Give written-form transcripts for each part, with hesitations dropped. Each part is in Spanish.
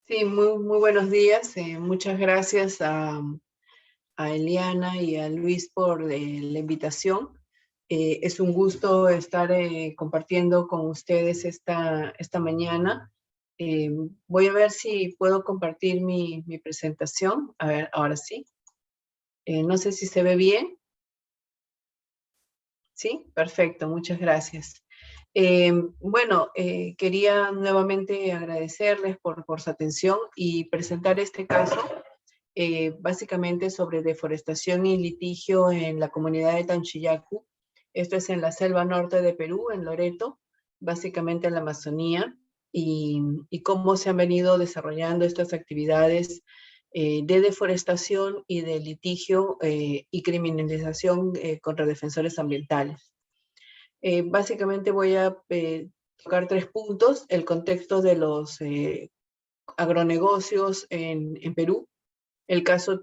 Sí, muy buenos días. Muchas gracias a Eliana y a Luis por la invitación. Es un gusto estar compartiendo con ustedes esta mañana. Eh, Voy a ver si puedo compartir mi presentación. A ver, ahora sí. No sé si se ve bien. Sí, perfecto, muchas gracias. Quería nuevamente agradecerles por su atención y presentar este caso básicamente sobre deforestación y litigio en la comunidad de Tanchillacu. Esto es en la selva norte de Perú, en Loreto, básicamente en la Amazonía, y cómo se han venido desarrollando estas actividades de deforestación y de litigio y criminalización contra defensores ambientales. Básicamente voy a tocar tres puntos: el contexto de los agronegocios en Perú, el caso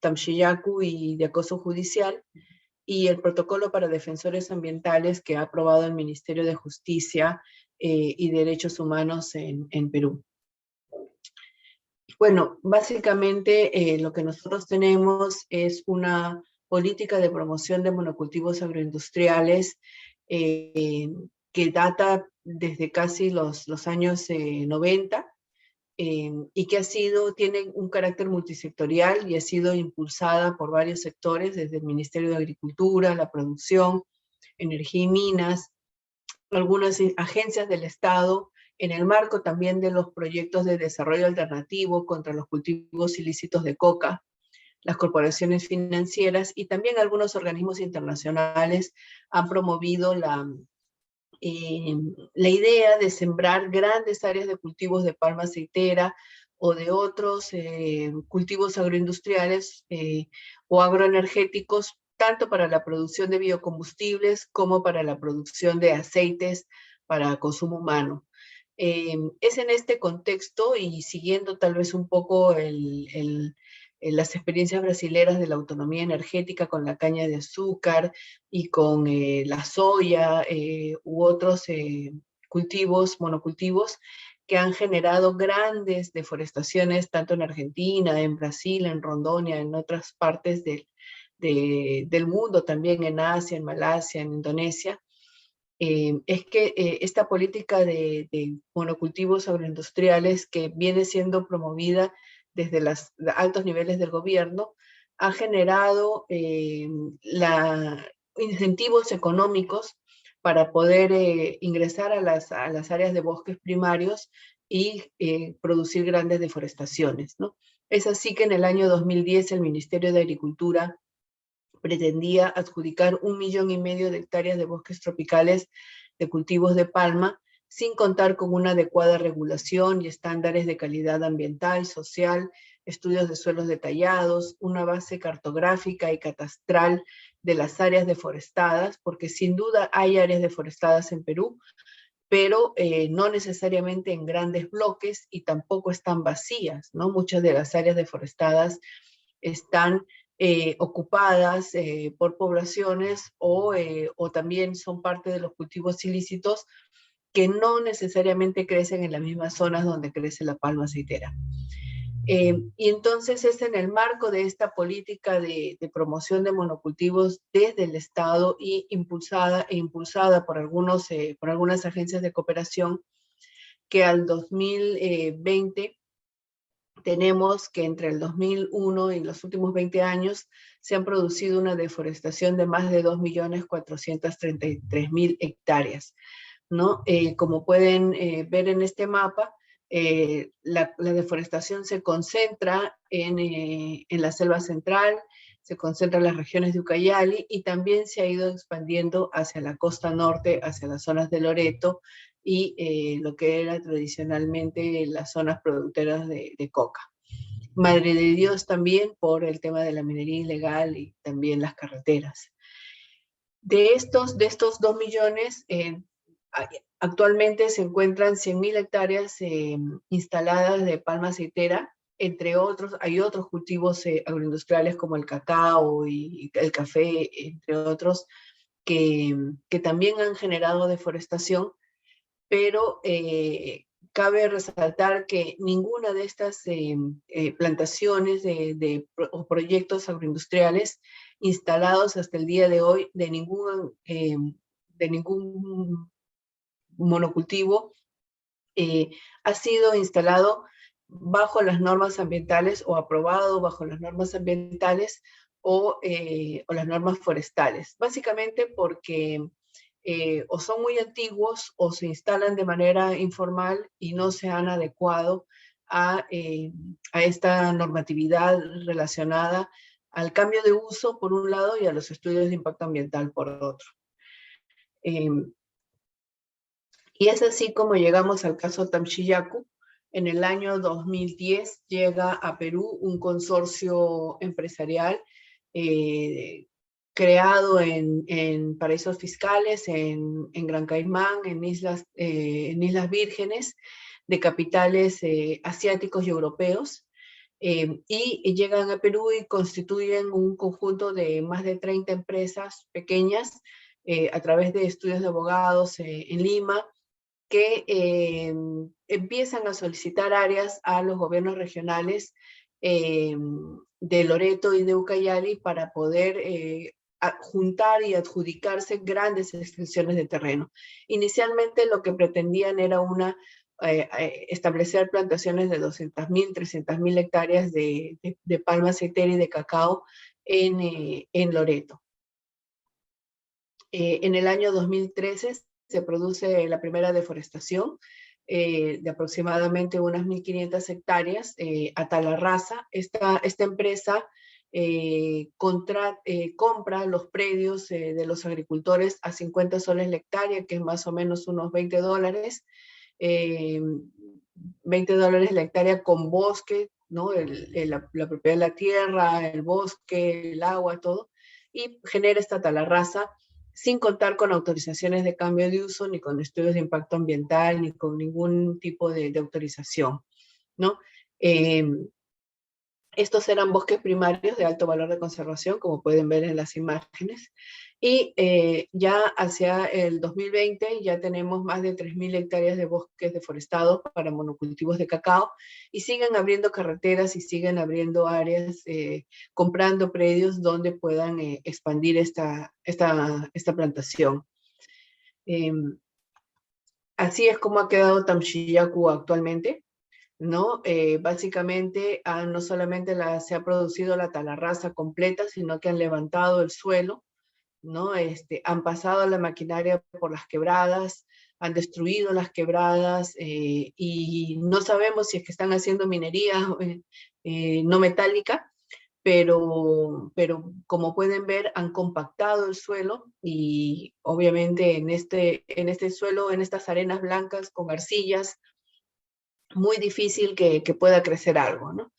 Tamchillacu y de acoso judicial, y el protocolo para defensores ambientales que ha aprobado el Ministerio de Justicia y Derechos Humanos en Perú. Bueno, básicamente lo que nosotros tenemos es una política de promoción de monocultivos agroindustriales eh, que data desde casi los años 90, y que tiene un carácter multisectorial y ha sido impulsada por varios sectores, desde el Ministerio de Agricultura, la producción, energía y minas, algunas agencias del Estado, en el marco también de los proyectos de desarrollo alternativo contra los cultivos ilícitos de coca, las corporaciones financieras y también algunos organismos internacionales han promovido la idea de sembrar grandes áreas de cultivos de palma aceitera o de otros cultivos agroindustriales o agroenergéticos, tanto para la producción de biocombustibles como para la producción de aceites para consumo humano. Es en este contexto, y siguiendo tal vez un poco las experiencias brasileras de la autonomía energética con la caña de azúcar y con la soya u otros cultivos, monocultivos, que han generado grandes deforestaciones tanto en Argentina, en Brasil, en Rondonia, en otras partes del mundo, también en Asia, en Malasia, en Indonesia. Es que esta política de monocultivos agroindustriales, que viene siendo promovida desde los altos niveles del gobierno, ha generado incentivos económicos para poder ingresar a las áreas de bosques primarios y producir grandes deforestaciones, ¿no? Es así que en el año 2010 el Ministerio de Agricultura pretendía adjudicar 1,5 millones de hectáreas de bosques tropicales de cultivos de palma, sin contar con una adecuada regulación y estándares de calidad ambiental, social, estudios de suelos detallados, una base cartográfica y catastral de las áreas deforestadas, porque sin duda hay áreas deforestadas en Perú, pero no necesariamente en grandes bloques y tampoco están vacías, ¿no? Muchas de las áreas deforestadas están ocupadas por poblaciones o también son parte de los cultivos ilícitos que no necesariamente crecen en las mismas zonas donde crece la palma aceitera. Y entonces es en el marco de esta política de promoción de monocultivos desde el Estado y impulsada por algunas agencias de cooperación, que al 2020 tenemos que entre el 2001 y los últimos 20 años se han producido una deforestación de más de 2,433,000 hectáreas, ¿no? Como pueden ver en este mapa, la deforestación se concentra en la selva central, se concentra en las regiones de Ucayali y también se ha ido expandiendo hacia la costa norte, hacia las zonas de Loreto y lo que era tradicionalmente las zonas productoras de coca. Madre de Dios también por el tema de la minería ilegal y también las carreteras. De estos 2 millones, actualmente se encuentran 100,000 hectáreas instaladas de palma aceitera. Entre otros, hay otros cultivos agroindustriales como el cacao y el café, entre otros, que también han generado deforestación, pero cabe resaltar que ninguna de estas plantaciones o proyectos agroindustriales instalados hasta el día de hoy de ningún monocultivo ha sido instalado bajo las normas ambientales o aprobado bajo las normas ambientales o las normas forestales. Básicamente porque o son muy antiguos o se instalan de manera informal y no se han adecuado a esta normatividad relacionada al cambio de uso por un lado y a los estudios de impacto ambiental por otro. Y es así como llegamos al caso Tamchiyacu. En el año 2010 llega a Perú un consorcio empresarial creado en paraísos fiscales, en Gran Caimán, en Islas Vírgenes, de capitales asiáticos y europeos. Y llegan a Perú y constituyen un conjunto de más de 30 empresas pequeñas a través de estudios de abogados en Lima, que empiezan a solicitar áreas a los gobiernos regionales de Loreto y de Ucayali para poder juntar y adjudicarse grandes extensiones de terreno. Inicialmente lo que pretendían era establecer plantaciones de 200.000, 300.000 hectáreas de palma aceitera y de cacao en Loreto. En el año 2013 se produce la primera deforestación de aproximadamente unas 1.500 hectáreas a Talarraza. Esta empresa compra los predios de los agricultores a 50 soles la hectárea, que es más o menos unos $20. $20 la hectárea con bosque, ¿no? La propiedad de la tierra, el bosque, el agua, todo, y genera esta Talarraza sin contar con autorizaciones de cambio de uso, ni con estudios de impacto ambiental, ni con ningún tipo de autorización, ¿no? Estos eran bosques primarios de alto valor de conservación, como pueden ver en las imágenes, y ya hacia el 2020 ya tenemos más de 3.000 hectáreas de bosques deforestados para monocultivos de cacao, y siguen abriendo carreteras y siguen abriendo áreas, comprando predios donde puedan expandir esta plantación. Así es como ha quedado Tamchiyacu actualmente, ¿no? Básicamente no solamente se ha producido la talarraza completa, sino que han levantado el suelo, ¿no? Han pasado la maquinaria por las quebradas, han destruido las quebradas y no sabemos si es que están haciendo minería no metálica, pero como pueden ver han compactado el suelo y obviamente en este suelo, en estas arenas blancas con arcillas, muy difícil que pueda crecer algo, ¿no?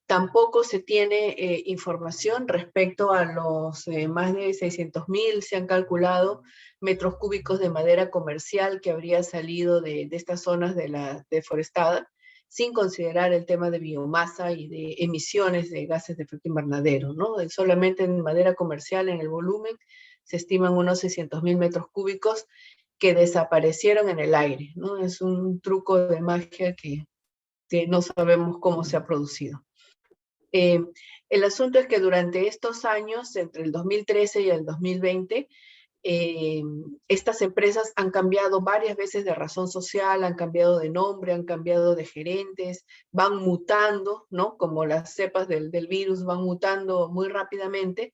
Tampoco se tiene información respecto a los más de 600.000, se han calculado, metros cúbicos de madera comercial que habría salido de estas zonas de la deforestada, sin considerar el tema de biomasa y de emisiones de gases de efecto invernadero, ¿no? Solamente en madera comercial, en el volumen, se estiman unos 600.000 metros cúbicos que desaparecieron en el aire, ¿no? Es un truco de magia que no sabemos cómo se ha producido. El asunto es que durante estos años, entre el 2013 y el 2020, estas empresas han cambiado varias veces de razón social, han cambiado de nombre, han cambiado de gerentes, van mutando, ¿no? Como las cepas del virus van mutando muy rápidamente,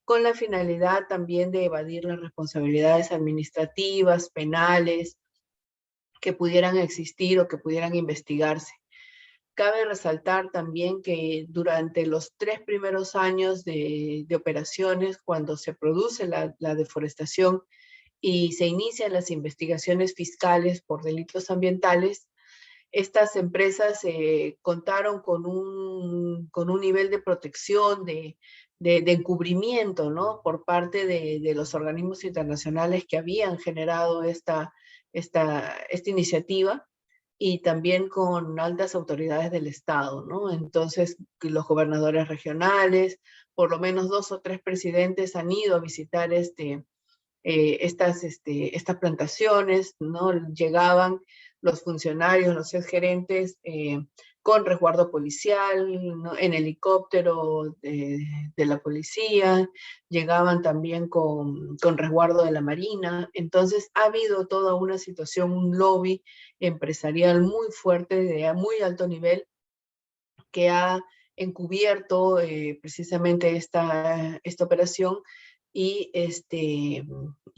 con la finalidad también de evadir las responsabilidades administrativas, penales, que pudieran existir o que pudieran investigarse. Cabe resaltar también que durante los 3 primeros años de operaciones, cuando se produce la deforestación y se inician las investigaciones fiscales por delitos ambientales, estas empresas contaron con un nivel de protección, de encubrimiento, ¿no? Por parte de los organismos internacionales que habían generado esta iniciativa, y también con altas autoridades del Estado, ¿no? Entonces, los gobernadores regionales, por lo menos 2 o 3 presidentes han ido a visitar estas plantaciones, ¿no? Llegaban los funcionarios, los exgerentes, con resguardo policial, ¿no? En helicóptero de la policía, llegaban también con resguardo de la Marina. Entonces ha habido toda una situación, un lobby empresarial muy fuerte, de muy alto nivel, que ha encubierto precisamente esta operación y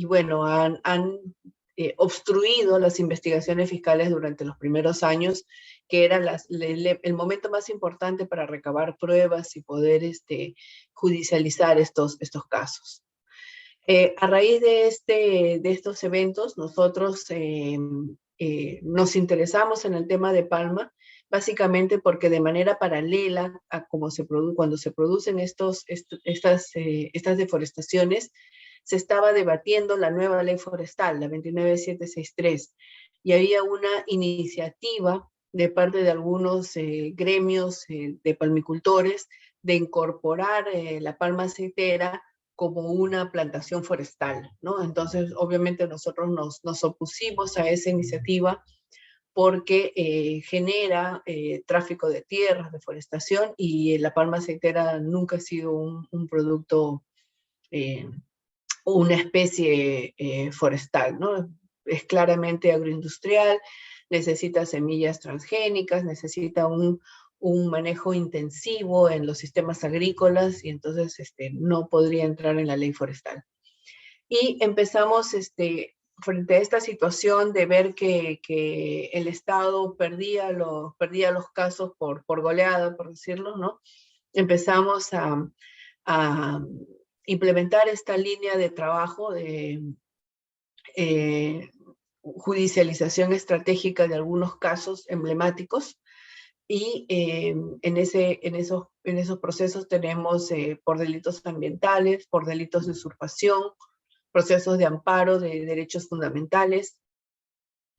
bueno, han obstruido las investigaciones fiscales durante los primeros años, que era el momento más importante para recabar pruebas y poder judicializar estos casos. A raíz de estos eventos, nosotros nos interesamos en el tema de Palma, básicamente porque de manera paralela a cómo cuando se producen estas deforestaciones, se estaba debatiendo la nueva ley forestal, la 29763, y había una iniciativa de parte de algunos gremios de palmicultores de incorporar la palma aceitera como una plantación forestal, ¿no? Entonces, obviamente nosotros nos opusimos a esa iniciativa porque genera tráfico de tierras, deforestación, y la palma aceitera nunca ha sido un producto, una especie forestal, ¿no? Es claramente agroindustrial, necesita semillas transgénicas, necesita un manejo intensivo en los sistemas agrícolas, y entonces no podría entrar en la ley forestal. Y empezamos, frente a esta situación de ver que el Estado perdía los casos por goleada, por decirlo, ¿no? Empezamos a implementar esta línea de trabajo de judicialización estratégica de algunos casos emblemáticos, y en esos procesos tenemos por delitos ambientales, por delitos de usurpación, procesos de amparo de derechos fundamentales,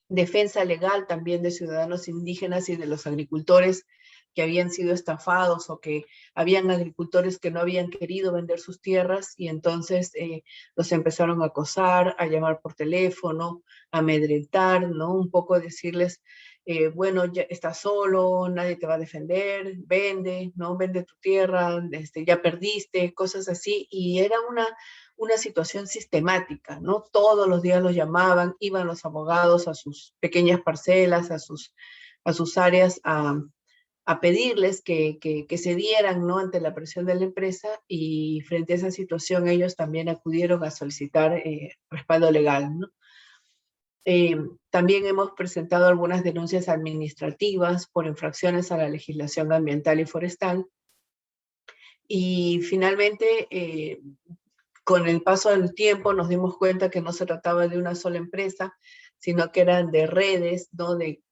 defensa legal también de ciudadanos indígenas y de los agricultores que habían sido estafados, o que habían agricultores que no habían querido vender sus tierras y entonces los empezaron a acosar, a llamar por teléfono, a amedrentar, ¿no? Un poco decirles, bueno, ya estás solo, nadie te va a defender, vende, ¿no? Vende tu tierra, ya perdiste, cosas así. Y era una situación sistemática, ¿no? Todos los días los llamaban, iban los abogados a sus pequeñas parcelas, a sus áreas, a pedirles que se dieran, ¿no? Ante la presión de la empresa, y frente a esa situación ellos también acudieron a solicitar respaldo legal, ¿no? También hemos presentado algunas denuncias administrativas por infracciones a la legislación ambiental y forestal, y finalmente con el paso del tiempo nos dimos cuenta que no se trataba de una sola empresa, sino que eran de redes, ¿no? De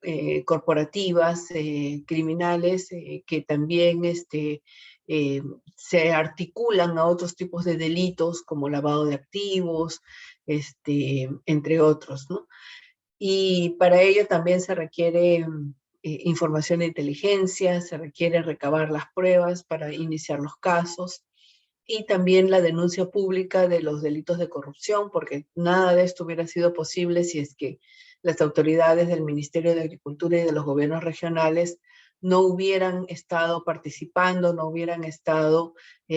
corporativas, criminales, que también se articulan a otros tipos de delitos como lavado de activos, entre otros, ¿no? Y para ello también se requiere información de inteligencia, se requiere recabar las pruebas para iniciar los casos, y también la denuncia pública de los delitos de corrupción, porque nada de esto hubiera sido posible si es que las autoridades del Ministerio de Agricultura y de los gobiernos regionales no hubieran estado participando, no hubieran estado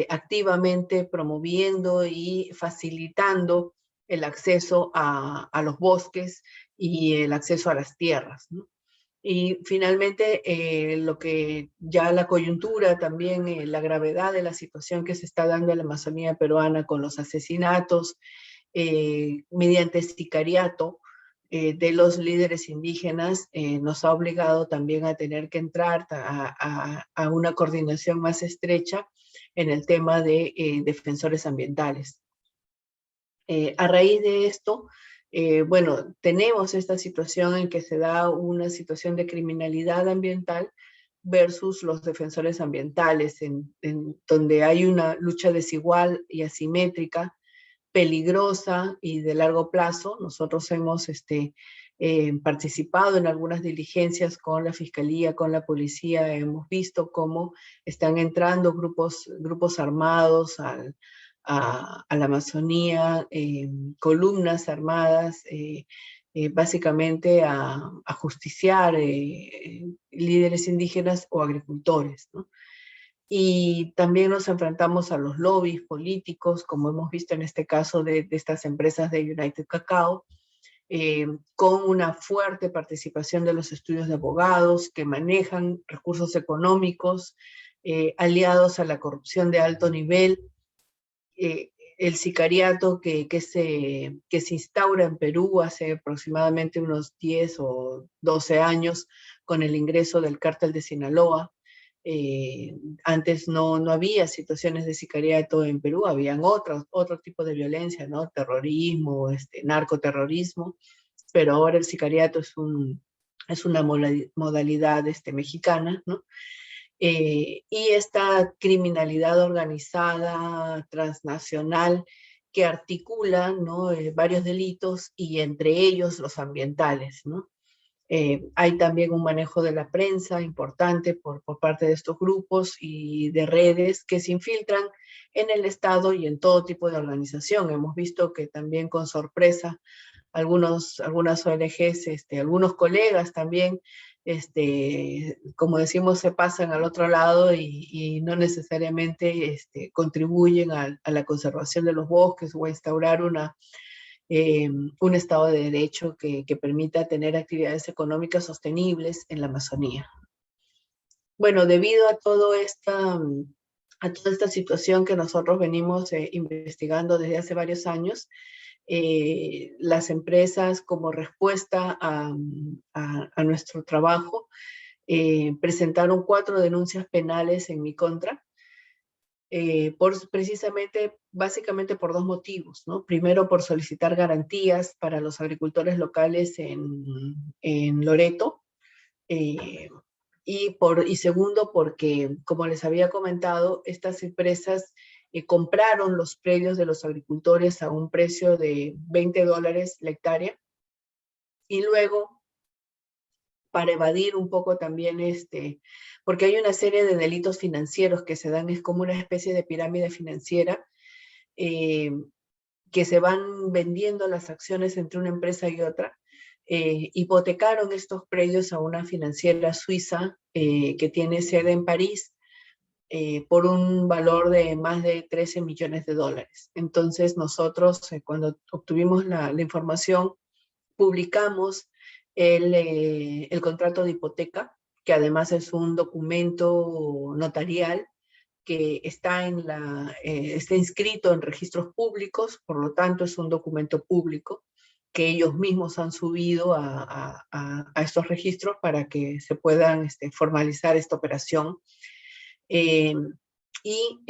activamente promoviendo y facilitando el acceso a los bosques y el acceso a las tierras, ¿no? Y finalmente, lo que ya la coyuntura, también la gravedad de la situación que se está dando en la Amazonía peruana con los asesinatos mediante sicariato de los líderes indígenas, nos ha obligado también a tener que entrar a una coordinación más estrecha en el tema de defensores ambientales. A raíz de esto, bueno, tenemos esta situación en que se da una situación de criminalidad ambiental versus los defensores ambientales, en donde hay una lucha desigual y asimétrica, peligrosa y de largo plazo. Nosotros hemos participado en algunas diligencias con la Fiscalía, con la Policía, hemos visto cómo están entrando grupos armados a la Amazonía, columnas armadas, básicamente a justiciar líderes indígenas o agricultores, ¿no? Y también nos enfrentamos a los lobbies políticos, como hemos visto en este caso de estas empresas de United Cacao, con una fuerte participación de los estudios de abogados que manejan recursos económicos, aliados a la corrupción de alto nivel, el sicariato que se instaura en Perú hace aproximadamente unos 10 o 12 años con el ingreso del cártel de Sinaloa. Antes no había situaciones de sicariato en Perú, habían otro tipo de violencia, ¿no? Terrorismo, narcoterrorismo, pero ahora el sicariato es una modalidad mexicana, ¿no? Y esta criminalidad organizada, transnacional, que articula, ¿no? Varios delitos y entre ellos los ambientales, ¿no? Hay también un manejo de la prensa importante por parte de estos grupos y de redes que se infiltran en el Estado y en todo tipo de organización. Hemos visto que también con sorpresa algunas ONGs, algunos colegas también, como decimos, se pasan al otro lado y no necesariamente contribuyen a la conservación de los bosques o a instaurar un Estado de Derecho que permita tener actividades económicas sostenibles en la Amazonía. Bueno, debido a toda esta situación que nosotros venimos investigando desde hace varios años, las empresas, como respuesta a nuestro trabajo, presentaron 4 denuncias penales en mi contra, básicamente por 2 motivos, ¿no? Primero, por solicitar garantías para los agricultores locales en Loreto, eh, y segundo, porque, como les había comentado, estas empresas compraron los predios de los agricultores a un precio de $20 la hectárea, y luego, para evadir un poco también porque hay una serie de delitos financieros que se dan, es como una especie de pirámide financiera, eh, que se van vendiendo las acciones entre una empresa y otra. Hipotecaron estos predios a una financiera suiza que tiene sede en París, por un valor de más de $13 millones. Entonces nosotros, cuando obtuvimos la información, publicamos el contrato de hipoteca, que además es un documento notarial que está inscrito en registros públicos, por lo tanto es un documento público que ellos mismos han subido a estos registros para que se puedan formalizar esta operación. Eh, y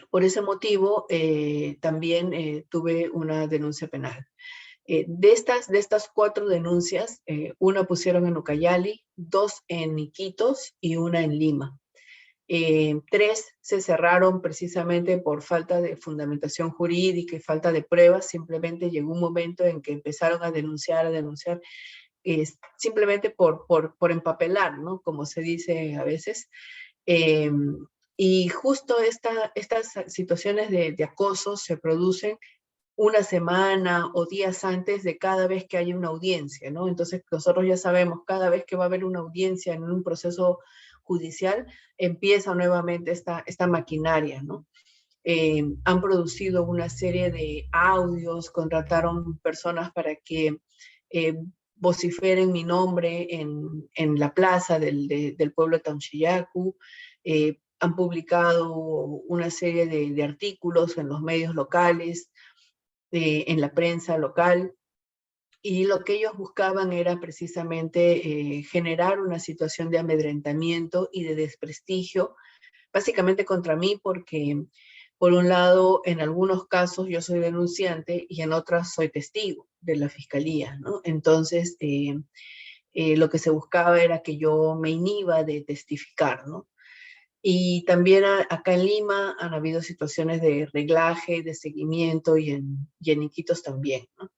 por ese motivo también tuve una denuncia penal. De estas 4 denuncias, una pusieron en Ucayali, 2 en Iquitos y una en Lima. 3 se cerraron precisamente por falta de fundamentación jurídica y falta de pruebas. Simplemente llegó un momento en que empezaron a denunciar, simplemente por empapelar, ¿no? Como se dice a veces. Eh, y justo estas situaciones de acoso se producen una semana o días antes de cada vez que hay una audiencia, ¿no? Entonces nosotros ya sabemos, cada vez que va a haber una audiencia en un proceso judicial, empieza nuevamente esta maquinaria, ¿no? Han producido una serie de audios, contrataron personas para que eh, vociferen mi nombre en la plaza del pueblo de Tanchiyacu. Han publicado una serie de artículos en los medios locales, en la prensa local, y lo que ellos buscaban era precisamente generar una situación de amedrentamiento y de desprestigio, básicamente contra mí, porque por un lado, en algunos casos yo soy denunciante y en otras soy testigo de la fiscalía, ¿no? Entonces, lo que se buscaba era que yo me inhiba de testificar, ¿no? Y también acá en Lima han habido situaciones de reglaje, de seguimiento y en Iquitos también, ¿no?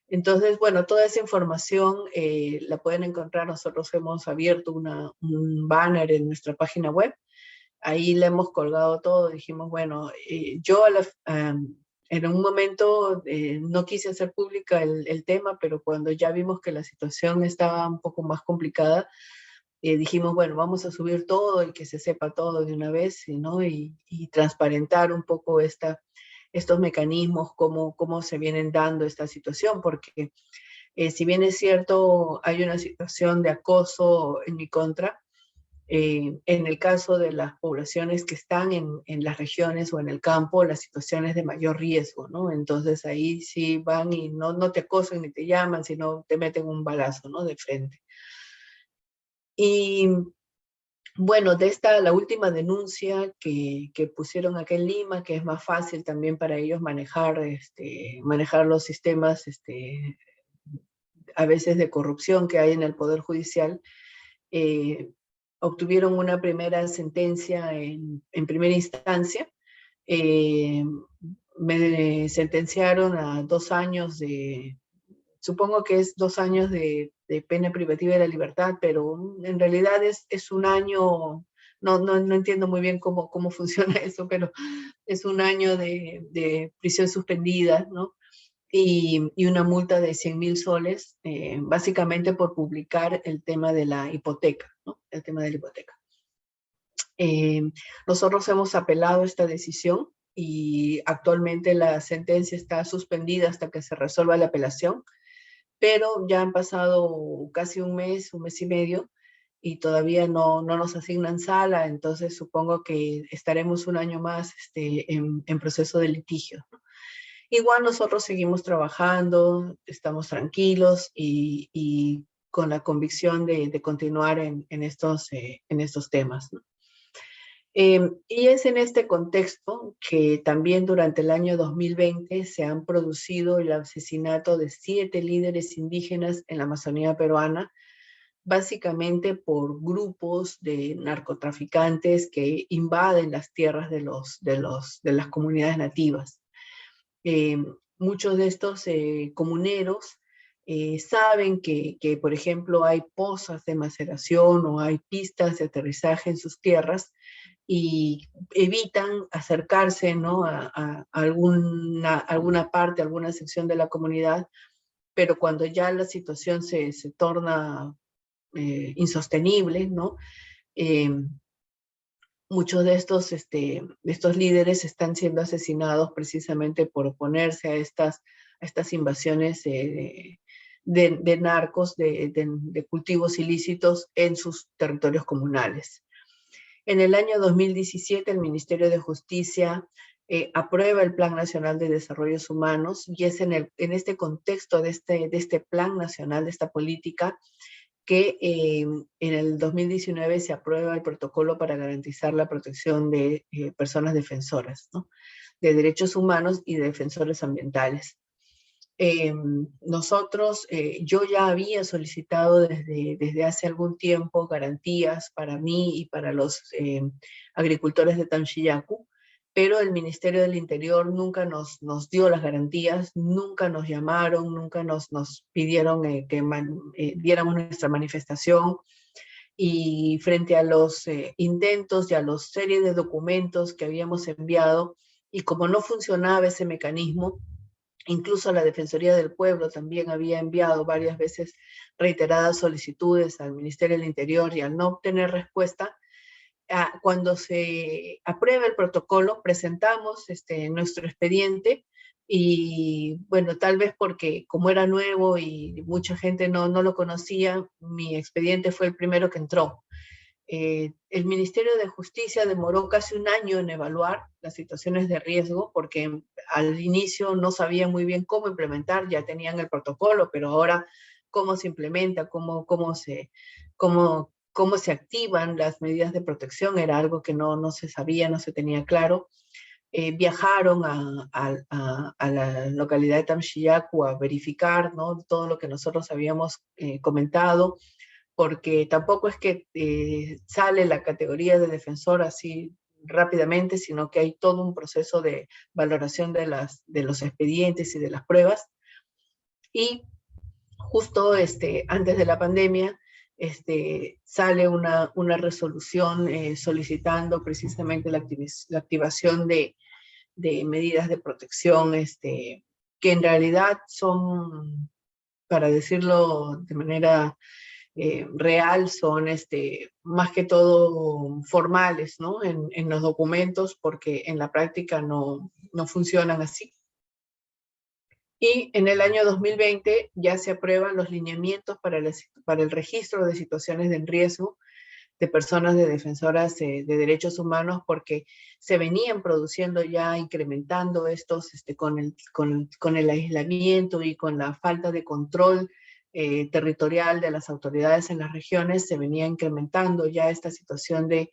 Entonces, bueno, toda esa información la pueden encontrar. Nosotros hemos abierto un banner en nuestra página web, ahí le hemos colgado todo, dijimos, bueno, en un momento no quise hacer pública el tema, pero cuando ya vimos que la situación estaba un poco más complicada, dijimos, bueno, vamos a subir todo y que se sepa todo de una vez, ¿no? Y transparentar un poco estos mecanismos, cómo se vienen dando esta situación, porque si bien es cierto, hay una situación de acoso en mi contra, en el caso de las poblaciones que están en las regiones o en el campo, la situación es de mayor riesgo, ¿no? Entonces ahí sí van y no te acosan ni te llaman, sino te meten un balazo, ¿no? De frente. Y bueno, la última denuncia que pusieron acá en Lima, que es más fácil también para ellos manejar los sistemas, a veces de corrupción que hay en el Poder Judicial, eh, obtuvieron una primera sentencia en primera instancia. Eh, Me sentenciaron a 2 años supongo que es 2 años de pena privativa de la libertad, pero en realidad es un año, no entiendo muy bien cómo funciona eso, pero es un año de prisión suspendida, ¿no? Y una multa de 100.000 soles, básicamente por publicar el tema de la hipoteca, ¿no? El tema de la hipoteca. Eh, Nosotros hemos apelado esta decisión y actualmente la sentencia está suspendida hasta que se resuelva la apelación, pero ya han pasado casi un mes y medio, y todavía no nos asignan sala, entonces supongo que estaremos un año más en proceso de litigio. Igual nosotros seguimos trabajando, estamos tranquilos y con la convicción de continuar en estos temas, ¿no? Y es en este contexto que también durante el año 2020 se han producido el asesinato de 7 líderes indígenas en la Amazonía peruana, básicamente por grupos de narcotraficantes que invaden las tierras de las comunidades nativas. Eh, Muchos de estos comuneros saben por ejemplo, hay pozas de maceración o hay pistas de aterrizaje en sus tierras, y evitan acercarse, ¿no? a alguna parte, alguna sección de la comunidad, pero cuando ya la situación se torna insostenible, ¿no? Eh, Muchos de estos líderes están siendo asesinados precisamente por oponerse a estas invasiones de narcos, de cultivos ilícitos en sus territorios comunales. En el año 2017, el Ministerio de Justicia aprueba el Plan Nacional de Desarrollos Humanos, y es en este contexto de este Plan Nacional, de esta política, que en el 2019 se aprueba el protocolo para garantizar la protección de personas defensoras, ¿no? De derechos humanos y de defensores ambientales. Yo ya había solicitado desde hace algún tiempo garantías para mí y para los agricultores de Tamchillacu, pero el Ministerio del Interior nunca nos dio las garantías, nunca nos llamaron, nunca nos pidieron que diéramos nuestra manifestación, y frente a los intentos y a los series de documentos que habíamos enviado, y como no funcionaba ese mecanismo, incluso la Defensoría del Pueblo también había enviado varias veces reiteradas solicitudes al Ministerio del Interior, y al no obtener respuesta, cuando se aprueba el protocolo, presentamos nuestro expediente, y bueno, tal vez porque como era nuevo y mucha gente no lo conocía, mi expediente fue el primero que entró. El Ministerio de Justicia demoró casi un año en evaluar las situaciones de riesgo, porque al inicio no sabían muy bien cómo implementar, ya tenían el protocolo, pero ahora cómo se implementa, cómo se activan las medidas de protección, era algo que no se sabía, no se tenía claro. Viajaron a la localidad de Tamchillacu a verificar, ¿no? Todo lo que nosotros habíamos comentado, porque tampoco es que sale la categoría de defensor así rápidamente, sino que hay todo un proceso de valoración de los expedientes y de las pruebas. Y justo antes de la pandemia, sale una resolución solicitando precisamente la activación de medidas de protección, que en realidad son, para decirlo de manera real, son más que todo formales, ¿no? En los documentos, porque en la práctica no funcionan así. Y en el año 2020 ya se aprueban los lineamientos para el registro de situaciones de riesgo de personas de defensoras de derechos humanos, porque se venían produciendo ya, incrementando estos con el aislamiento y con la falta de control territorial de las autoridades en las regiones, se venía incrementando ya esta situación de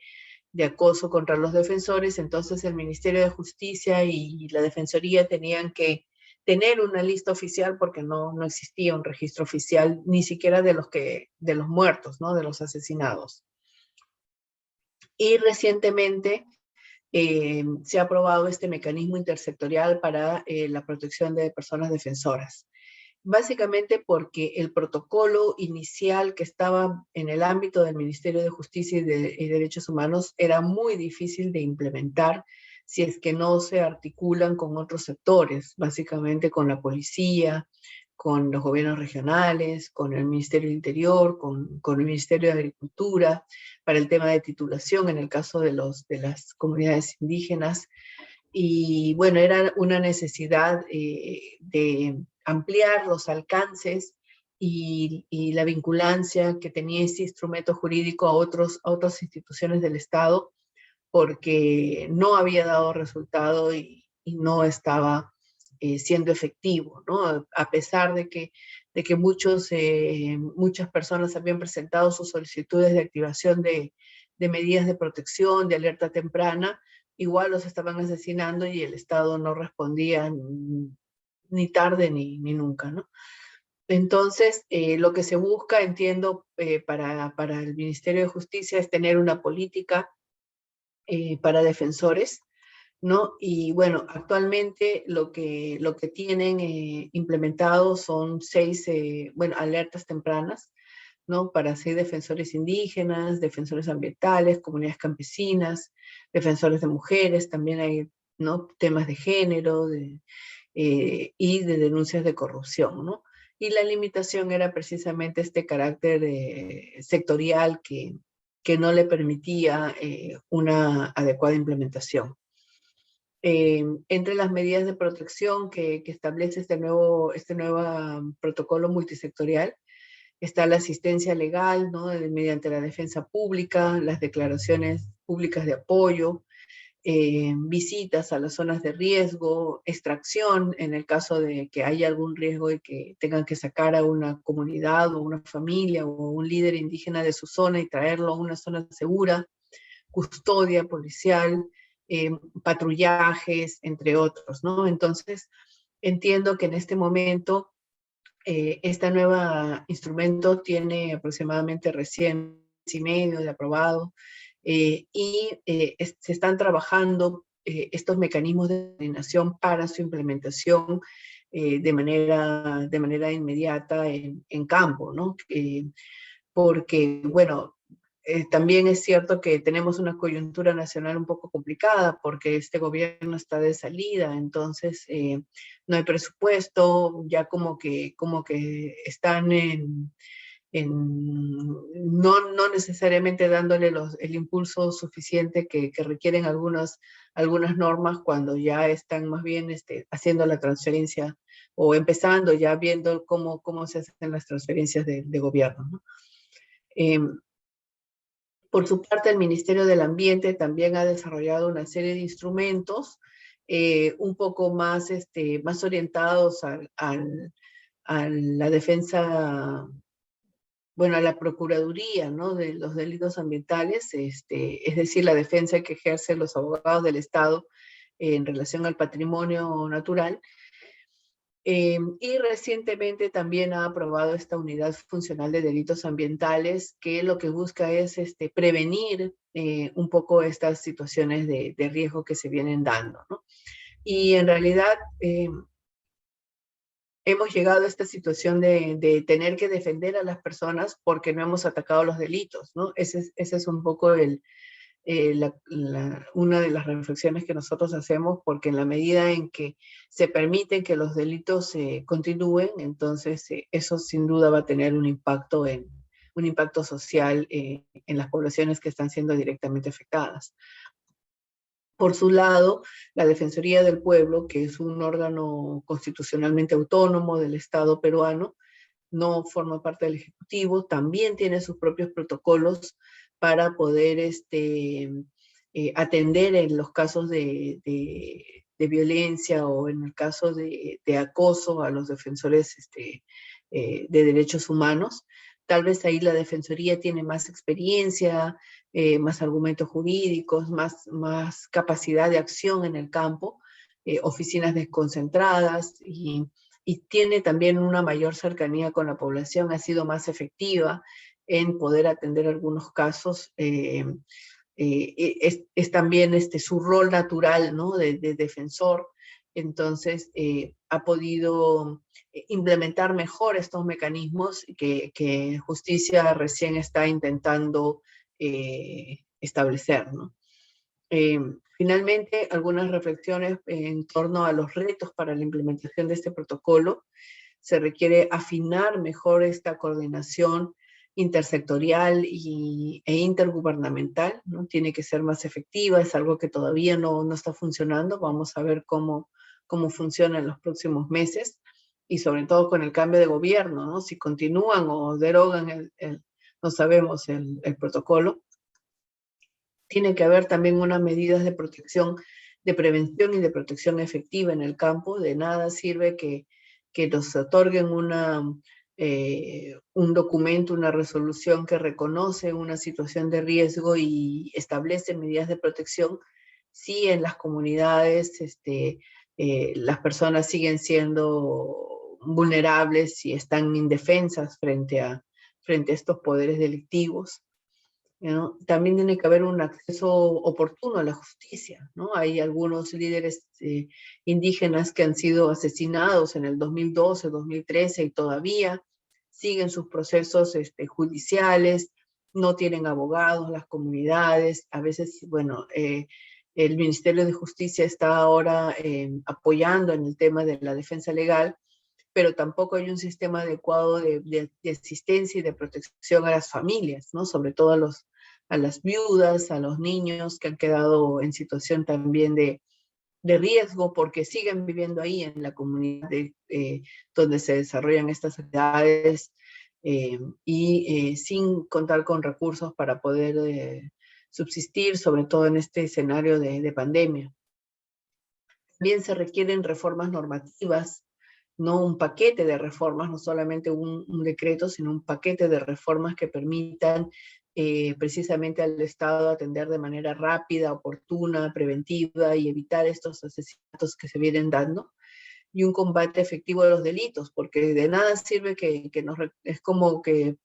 acoso contra los defensores. Entonces el Ministerio de Justicia y la Defensoría tenían que tener una lista oficial, porque no existía un registro oficial, ni siquiera de los muertos, ¿no? De los asesinados. Y recientemente se ha aprobado este mecanismo intersectorial para la protección de personas defensoras. Básicamente porque el protocolo inicial que estaba en el ámbito del Ministerio de Justicia y Derechos Humanos era muy difícil de implementar si es que no se articulan con otros sectores, básicamente con la policía, con los gobiernos regionales, con el Ministerio del Interior, con el Ministerio de Agricultura, para el tema de titulación en el caso de las comunidades indígenas. Y bueno, era una necesidad de ampliar los alcances y la vinculancia que tenía ese instrumento jurídico a otras instituciones del Estado, porque no había dado resultado y no estaba siendo efectivo, ¿no? A pesar de que muchas personas habían presentado sus solicitudes de activación de medidas de protección, de alerta temprana, igual los estaban asesinando y el Estado no respondía ni tarde ni nunca, ¿no? Entonces, lo que se busca, entiendo, para el Ministerio de Justicia es tener una política para defensores, ¿no? Y bueno, actualmente lo que tienen implementado son 6, alertas tempranas, ¿no? Para 6 defensores indígenas, defensores ambientales, comunidades campesinas, defensores de mujeres, también hay, ¿no? Temas de género y de denuncias de corrupción, ¿no? Y la limitación era precisamente este carácter sectorial que no le permitía una adecuada implementación. Entre las medidas de protección que establece este nuevo protocolo multisectorial está la asistencia legal, ¿no? Mediante la defensa pública, las declaraciones públicas de apoyo, visitas a las zonas de riesgo, extracción en el caso de que haya algún riesgo de que tengan que sacar a una comunidad o una familia o un líder indígena de su zona y traerlo a una zona segura, custodia policial, patrullajes, entre otros, ¿no? Entonces, entiendo que en este momento este nuevo instrumento tiene aproximadamente recién y medio de aprobado se están trabajando estos mecanismos de coordinación para su implementación de manera inmediata en campo, ¿no? Porque, bueno, también es cierto que tenemos una coyuntura nacional un poco complicada porque este gobierno está de salida, entonces no hay presupuesto, ya como que están no necesariamente dándole el impulso suficiente que requieren algunas normas cuando ya están más bien haciendo la transferencia o empezando ya viendo cómo se hacen las transferencias de gobierno, ¿no? Por su parte, el Ministerio del Ambiente también ha desarrollado una serie de instrumentos un poco más orientados a la defensa, bueno, a la Procuraduría, ¿no? De los delitos ambientales, es decir, la defensa que ejercen los abogados del Estado en relación al patrimonio natural. Y recientemente también ha aprobado esta unidad funcional de delitos ambientales que lo que busca es prevenir un poco estas situaciones de riesgo que se vienen dando, ¿no? Y en realidad hemos llegado a esta situación de tener que defender a las personas porque no hemos atacado los delitos, ¿no? Ese es un poco una de las reflexiones que nosotros hacemos, porque en la medida en que se permiten que los delitos continúen, entonces eso sin duda va a tener un impacto social en las poblaciones que están siendo directamente afectadas. Por su lado, la Defensoría del Pueblo, que es un órgano constitucionalmente autónomo del Estado peruano, no forma parte del Ejecutivo, también tiene sus propios protocolos para poder atender en los casos de violencia o en el caso de acoso a los defensores de derechos humanos. Tal vez ahí la Defensoría tiene más experiencia, más argumentos jurídicos, más capacidad de acción en el campo, oficinas desconcentradas y tiene también una mayor cercanía con la población, ha sido más efectiva en poder atender algunos casos. Es también su rol natural, ¿no? de defensor, entonces ha podido implementar mejor estos mecanismos que Justicia recién está intentando establecer, ¿no? Finalmente, algunas reflexiones en torno a los retos para la implementación de este protocolo. Se requiere afinar mejor esta coordinación intersectorial e intergubernamental, ¿no? Tiene que ser más efectiva, es algo que todavía no está funcionando. Vamos a ver cómo funciona en los próximos meses y sobre todo con el cambio de gobierno, ¿no? Si continúan o derogan no sabemos, el protocolo. Tiene que haber también unas medidas de protección, de prevención y de protección efectiva en el campo. De nada sirve que nos otorguen un documento, una resolución que reconoce una situación de riesgo y establece medidas de protección si en las comunidades las personas siguen siendo vulnerables y están indefensas frente a estos poderes delictivos, ¿no? También tiene que haber un acceso oportuno a la justicia, ¿no? Hay algunos líderes indígenas que han sido asesinados en el 2012, 2013 y todavía siguen sus procesos judiciales, no tienen abogados, las comunidades, a veces, bueno, el Ministerio de Justicia está ahora apoyando en el tema de la defensa legal, pero tampoco hay un sistema adecuado de asistencia y de protección a las familias, ¿no? Sobre todo a las viudas, a los niños que han quedado en situación también de riesgo porque siguen viviendo ahí en la comunidad donde se desarrollan estas actividades sin contar con recursos para poder subsistir, sobre todo en este escenario de pandemia. También se requieren reformas normativas, no un paquete de reformas, no solamente un decreto, sino un paquete de reformas que permitan precisamente al Estado atender de manera rápida, oportuna, preventiva y evitar estos asesinatos que se vienen dando, y un combate efectivo de los delitos, porque de nada sirve es como que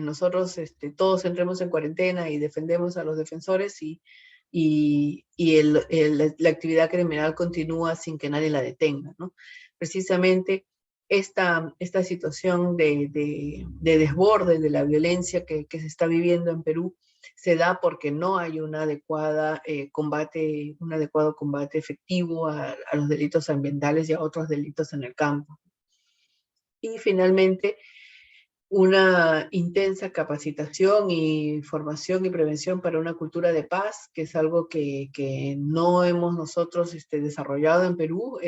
nosotros todos entremos en cuarentena y defendemos a los defensores y la actividad criminal continúa sin que nadie la detenga, ¿no? Precisamente esta situación de desborde de la violencia que se está viviendo en Perú se da porque no hay un adecuado combate efectivo a los delitos ambientales y a otros delitos en el campo. Y finalmente, una intensa capacitación y formación y prevención para una cultura de paz, que es algo que no hemos nosotros desarrollado en Perú,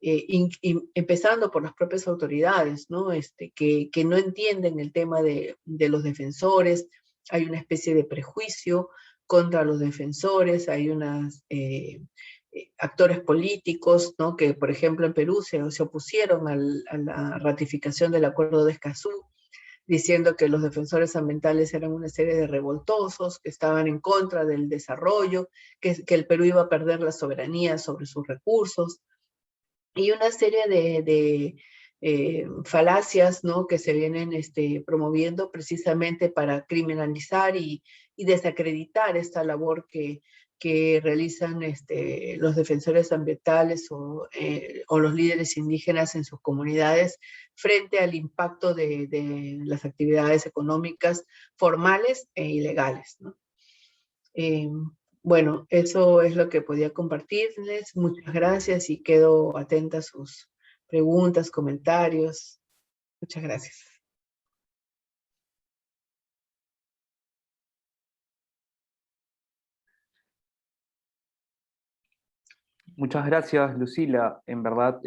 empezando por las propias autoridades, ¿no? Que no entienden el tema de los defensores. Hay una especie de prejuicio contra los defensores, hay unos actores políticos, ¿no? Que por ejemplo en Perú se opusieron a la ratificación del Acuerdo de Escazú, diciendo que los defensores ambientales eran una serie de revoltosos, que estaban en contra del desarrollo, que el Perú iba a perder la soberanía sobre sus recursos, y una serie falacias, ¿no?, que se vienen promoviendo precisamente para criminalizar y desacreditar esta labor que realizan los defensores ambientales o los líderes indígenas en sus comunidades frente al impacto de las actividades económicas formales e ilegales, ¿no? Eh, bueno, eso es lo que podía compartirles. Muchas gracias y quedo atenta a sus preguntas, comentarios. Muchas gracias. Muchas gracias, Lucila. En verdad,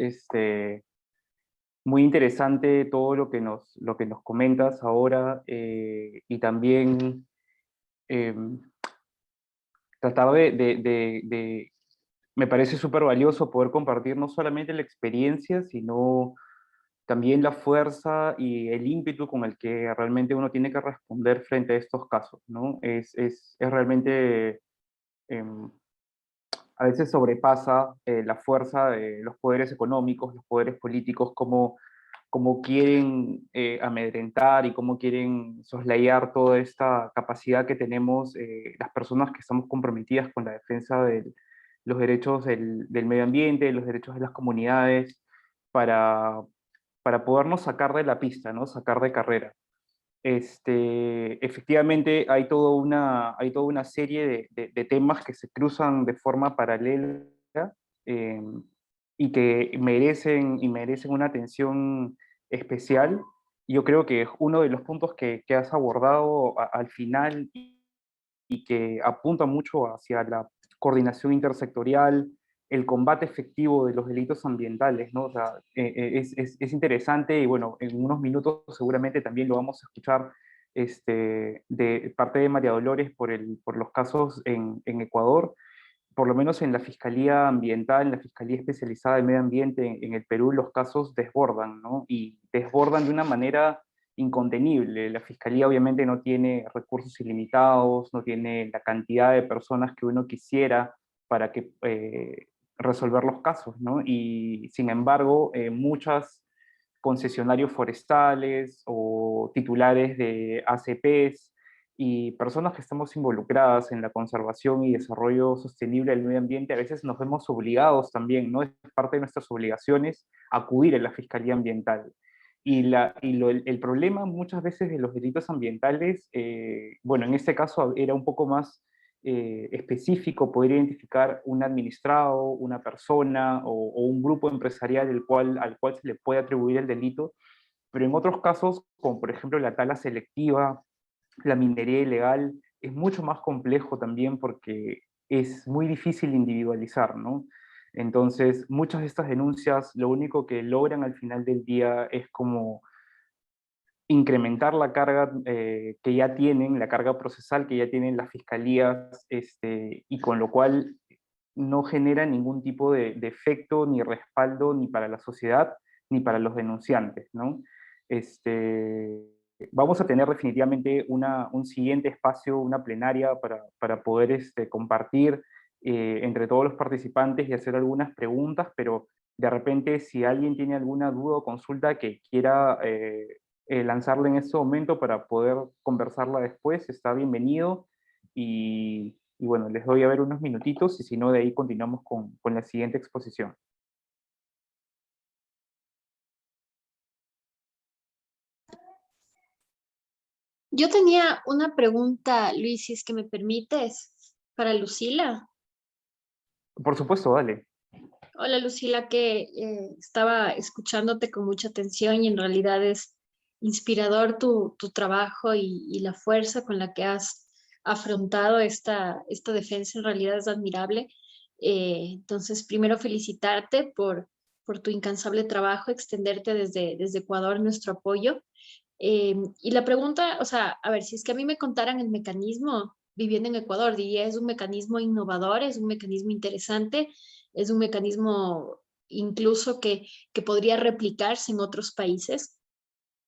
muy interesante todo lo que nos comentas ahora, y también eh, tratar me parece súper valioso poder compartir no solamente la experiencia, sino también la fuerza y el ímpetu con el que realmente uno tiene que responder frente a estos casos, ¿no? Es realmente, a veces sobrepasa la fuerza de los poderes económicos, los poderes políticos, cómo quieren amedrentar y cómo quieren soslayar toda esta capacidad que tenemos las personas que estamos comprometidas con la defensa de los derechos del medio ambiente, los derechos de las comunidades, para, para podernos sacar de la pista, ¿no? Sacar de carrera. Efectivamente, hay toda una serie de temas que se cruzan de forma paralela, eh, y que merecen una atención especial. Yo creo que uno de los puntos que has abordado al final y que apunta mucho hacia la coordinación intersectorial, el combate efectivo de los delitos ambientales, ¿no? O sea, es interesante y bueno, en unos minutos seguramente también lo vamos a escuchar de parte de María Dolores por los casos en Ecuador. Por lo menos en la Fiscalía Ambiental, en la Fiscalía Especializada de Medio Ambiente en el Perú, los casos desbordan, ¿no? Y desbordan de una manera incontenible. La Fiscalía obviamente no tiene recursos ilimitados, no tiene la cantidad de personas que uno quisiera para resolver los casos, ¿no? Y sin embargo, muchas concesionarios forestales o titulares de ACPs y personas que estamos involucradas en la conservación y desarrollo sostenible del medio ambiente, a veces nos vemos obligados también, ¿no? Es parte de nuestras obligaciones acudir a la Fiscalía Ambiental. El problema muchas veces de los delitos ambientales, bueno, en este caso era un poco más específico, poder identificar un administrado, una persona o un grupo empresarial al cual se le puede atribuir el delito, pero en otros casos, como por ejemplo la tala selectiva, la minería ilegal, es mucho más complejo también porque es muy difícil individualizar, ¿no? Entonces, muchas de estas denuncias lo único que logran al final del día es como incrementar la carga que ya tienen, la carga procesal que ya tienen las fiscalías, y con lo cual no genera ningún tipo de efecto ni respaldo ni para la sociedad ni para los denunciantes, ¿no? Vamos a tener definitivamente un siguiente espacio, una plenaria para poder compartir entre todos los participantes y hacer algunas preguntas, pero de repente si alguien tiene alguna duda o consulta que quiera lanzarla en este momento para poder conversarla después, está bienvenido. Y bueno, les doy a ver unos minutitos y si no, de ahí continuamos con la siguiente exposición. Yo tenía una pregunta, Luis, si es que me permites, para Lucila. Por supuesto, dale. Hola, Lucila, que estaba escuchándote con mucha atención y en realidad es inspirador tu trabajo y la fuerza con la que has afrontado esta defensa, en realidad es admirable. Entonces, primero felicitarte por tu incansable trabajo, extenderte desde Ecuador nuestro apoyo. Y la pregunta, o sea, a ver, si es que a mí me contaran el mecanismo viviendo en Ecuador, diría, es un mecanismo innovador, es un mecanismo interesante, es un mecanismo incluso que podría replicarse en otros países.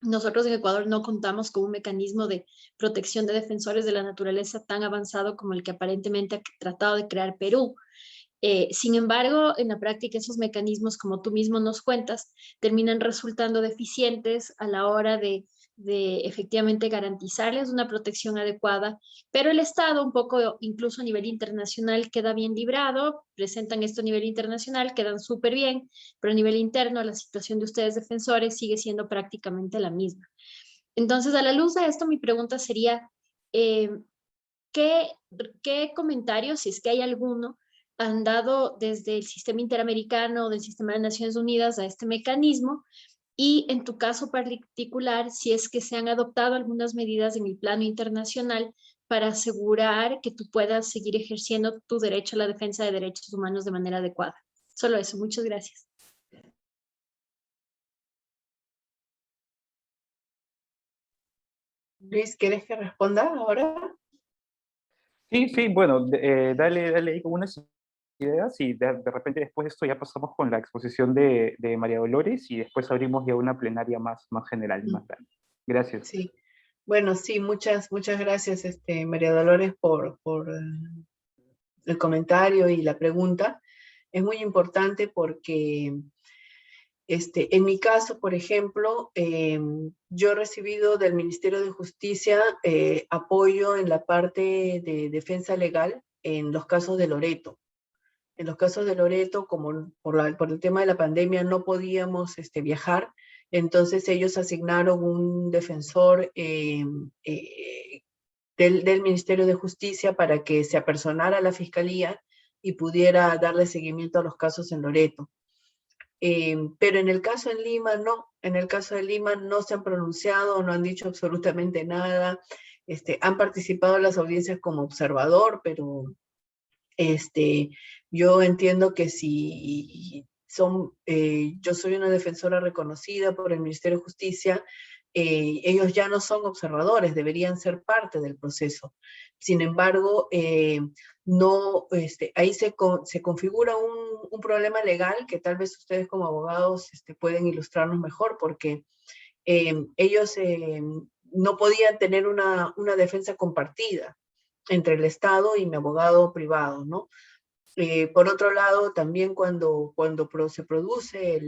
Nosotros en Ecuador no contamos con un mecanismo de protección de defensores de la naturaleza tan avanzado como el que aparentemente ha tratado de crear Perú. Sin embargo, en la práctica esos mecanismos, como tú mismo nos cuentas, terminan resultando deficientes a la hora de efectivamente garantizarles una protección adecuada, pero el Estado, un poco incluso a nivel internacional, queda bien librado, presentan esto a nivel internacional, quedan súper bien, pero a nivel interno la situación de ustedes defensores sigue siendo prácticamente la misma. Entonces, a la luz de esto, mi pregunta sería, eh, ¿qué, qué comentarios, si es que hay alguno, han dado desde el sistema interamericano o del sistema de Naciones Unidas a este mecanismo? Y en tu caso particular, si es que se han adoptado algunas medidas en el plano internacional para asegurar que tú puedas seguir ejerciendo tu derecho a la defensa de derechos humanos de manera adecuada. Solo eso, muchas gracias. Luis, ¿quieres que responda ahora? Sí, sí, bueno, dale ahí con unas ideas y de repente después de esto ya pasamos con la exposición de María Dolores y después abrimos ya una plenaria más general, más grande. Gracias. Sí, bueno, sí, muchas gracias, María Dolores, por el comentario y la pregunta. Es muy importante porque en mi caso, por ejemplo, yo he recibido del Ministerio de Justicia apoyo en la parte de defensa legal en los casos de Loreto. En los casos de Loreto, como por el tema de la pandemia no podíamos viajar, entonces ellos asignaron un defensor del Ministerio de Justicia para que se apersonara a la Fiscalía y pudiera darle seguimiento a los casos en Loreto. Pero en el caso en Lima, no. En el caso de Lima no se han pronunciado, no han dicho absolutamente nada. Han participado en las audiencias como observador, pero yo entiendo que si yo soy una defensora reconocida por el Ministerio de Justicia, ellos ya no son observadores, deberían ser parte del proceso. Sin embargo, no, ahí se configura un problema legal que tal vez ustedes como abogados pueden ilustrarnos mejor, porque ellos no podían tener una defensa compartida entre el Estado y mi abogado privado, ¿no? Por otro lado, también cuando se produce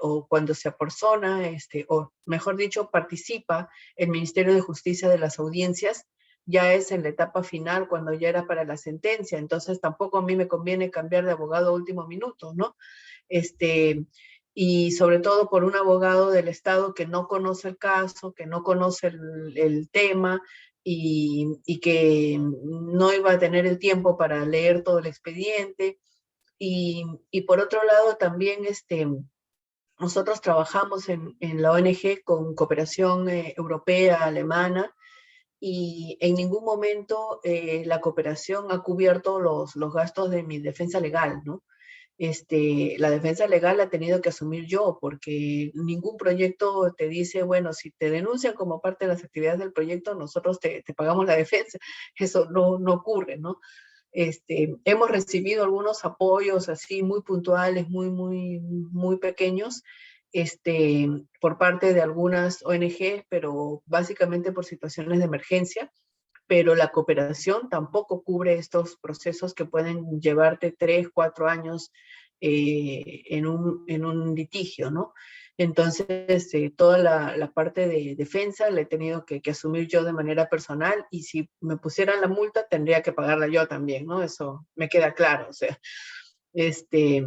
o cuando se apersona, o mejor dicho, participa el Ministerio de Justicia de las audiencias, ya es en la etapa final, cuando ya era para la sentencia, entonces tampoco a mí me conviene cambiar de abogado a último minuto, ¿no? Y sobre todo por un abogado del Estado que no conoce el caso, que no conoce el tema, y que no iba a tener el tiempo para leer todo el expediente. Y por otro lado, también nosotros trabajamos en la ONG con cooperación europea, alemana, y en ningún momento la cooperación ha cubierto los gastos de mi defensa legal, ¿no? La defensa legal la he tenido que asumir yo, porque ningún proyecto te dice, bueno, si te denuncian como parte de las actividades del proyecto, nosotros te pagamos la defensa. Eso no ocurre, ¿no? Hemos recibido algunos apoyos así muy puntuales, muy pequeños, por parte de algunas ONG, pero básicamente por situaciones de emergencia, pero la cooperación tampoco cubre estos procesos que pueden llevarte 3, 4 años en un litigio, ¿no? Entonces, toda la parte de defensa la he tenido que asumir yo de manera personal, y si me pusieran la multa, tendría que pagarla yo también, ¿no? Eso me queda claro, o sea, este...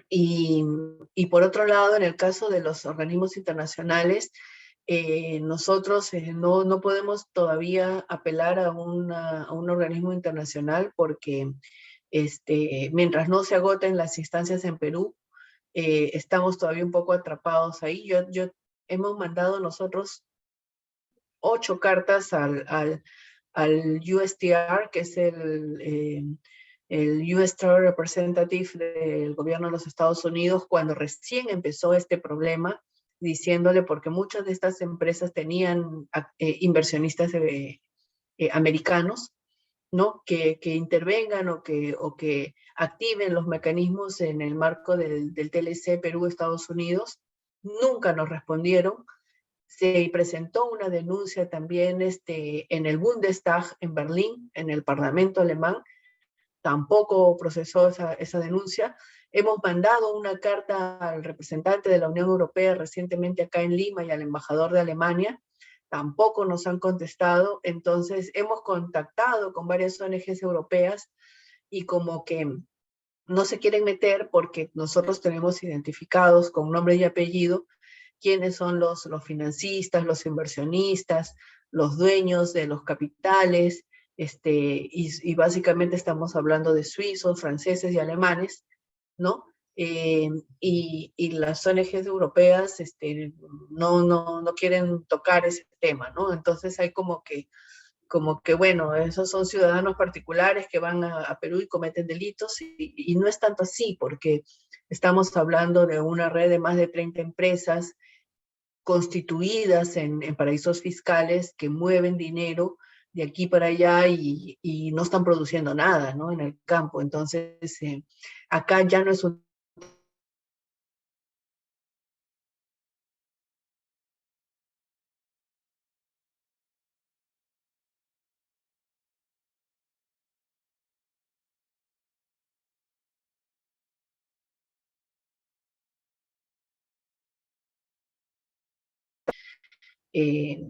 Y por otro lado, en el caso de los organismos internacionales, nosotros no podemos todavía apelar a un organismo internacional porque mientras no se agoten las instancias en Perú, estamos todavía un poco atrapados ahí. Hemos mandado nosotros 8 cartas al USTR, que es el US Trade Representative del gobierno de los Estados Unidos, cuando recién empezó este problema, diciéndole, porque muchas de estas empresas tenían inversionistas americanos, ¿no? Que intervengan o que activen los mecanismos en el marco del TLC Perú-Estados Unidos. Nunca nos respondieron. Se presentó una denuncia también en el Bundestag en Berlín, en el Parlamento alemán, tampoco procesó esa denuncia. Hemos mandado una carta al representante de la Unión Europea recientemente acá en Lima y al embajador de Alemania, tampoco nos han contestado. Entonces hemos contactado con varias ONGs europeas y como que no se quieren meter porque nosotros tenemos identificados con nombre y apellido quiénes son los financistas, los inversionistas, los dueños de los capitales, y básicamente estamos hablando de suizos, franceses y alemanes, ¿no? Y las ONGs europeas no quieren tocar ese tema, ¿no? Entonces hay como que, bueno, esos son ciudadanos particulares que van a Perú y cometen delitos, y no es tanto así, porque estamos hablando de una red de más de 30 empresas constituidas en paraísos fiscales que mueven dinero de aquí para allá y no están produciendo nada, ¿no? En el campo. Entonces, acá ya no es un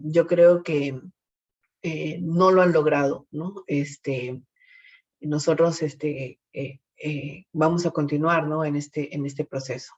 yo creo que no lo han logrado, ¿no? Nosotros vamos a continuar, ¿no? En este proceso.